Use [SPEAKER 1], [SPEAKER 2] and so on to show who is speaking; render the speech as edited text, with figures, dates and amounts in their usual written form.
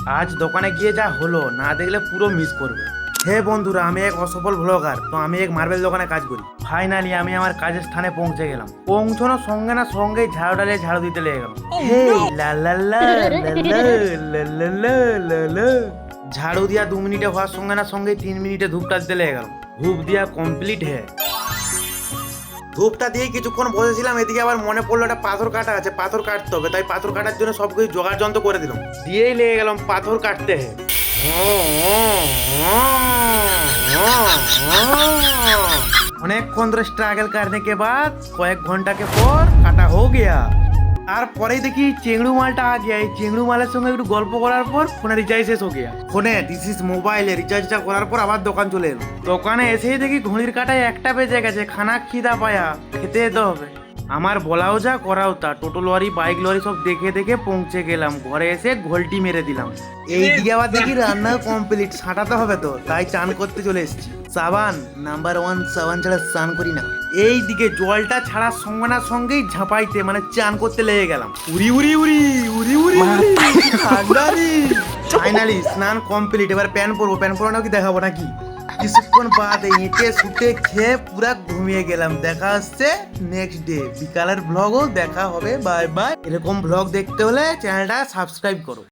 [SPEAKER 1] আজ দোকানে গিয়ে যা হলো না দেখলে পুরো মিস করবে। হে বন্ধুরা, আমি এক অসফল ব্লগার, তো আমি এক মার্বেল দোকানে কাজ করি। ফাইনালি আমি আমার কাজের স্থানে পৌঁছে গেলাম। পৌঁছানোর সঙ্গে না সঙ্গেই ঝাড়ু ডালিয়ে ঝাড়ু দিতে লেগে গেলাম। হে লা লা লা লা লা লা লা লা লা লা। ঝাড়ু দিয়া 2 মিনিটে হওয়ার সঙ্গে না সঙ্গেই 3 মিনিটে ধূপটা দিতে লেগে গেলাম। ধূপ দিয়া কমপ্লিট হে। ধূপটা দিয়ে কিছুক্ষণ বসেছিলাম, এদিকে আবার মনে পড়লো একটা পাথর কাটা আছে, পাথর কাটতে হবে। তাই পাথর কাটার জন্য সবকিছু জোগাড় যন্ত্র করে দিলাম, দিয়েই লেগে গেলাম পাথর কাটতে। অনেকক্ষণ ধরে স্ট্রাগল करने के बाद কয়েক ঘন্টা के পর কাটা हो गया। তারপরেই দেখি চেংড়ু মালটা আ গিয়া। এই চেংড়ু মালের সঙ্গে একটু গল্প করার পর ফোনে রিচার্জ শেষ হয়ে গিয়া। ফোনে দিস ইজ মোবাইলে রিচার্জটা করার পর আবার দোকান চলে এলো। দোকানে এসেই দেখি ঘড়ির কাটায় 1টা বেজে গেছে। খানা খিদা পায়া, খেতে যেতে হবে। আমার বলাও যা করাও তা, টোটো লরি বাইক লরি সব দেখে দেখে পৌঁছে গেলাম। ঘরে এসে ঘোলটি মেরে দিলাম। এইদিকে আবার দেখি রান্না কমপ্লিট, ছাটাতে হবে তো, তাই চান করতে চলে এসেছি। সাবান নাম্বার 1 সাবান ছাড়া স্নান করি না। এইদিকে জলটা ছাড়ার সঙ্গে না সঙ্গেই ঝাঁপাইতে মানে চান করতে লেগে গেলাম। উড়ি উড়ি উড়ি উড়ি উড়ি ফাইনালি স্নান কমপ্লিট। এবার প্যান পরবো। প্যান পরো নাকি দেখাবো নাকি? কিছুক্ষণ বাদে এঁটে শুতে খেয়ে পুরা ঘুমিয়ে গেলাম। দেখা হচ্ছে নেক্সট ডে বিকালের ব্লগও দেখা হবে। Bye bye. এরকম ব্লগ দেখতে হলে চ্যানেলটা সাবস্ক্রাইব করো।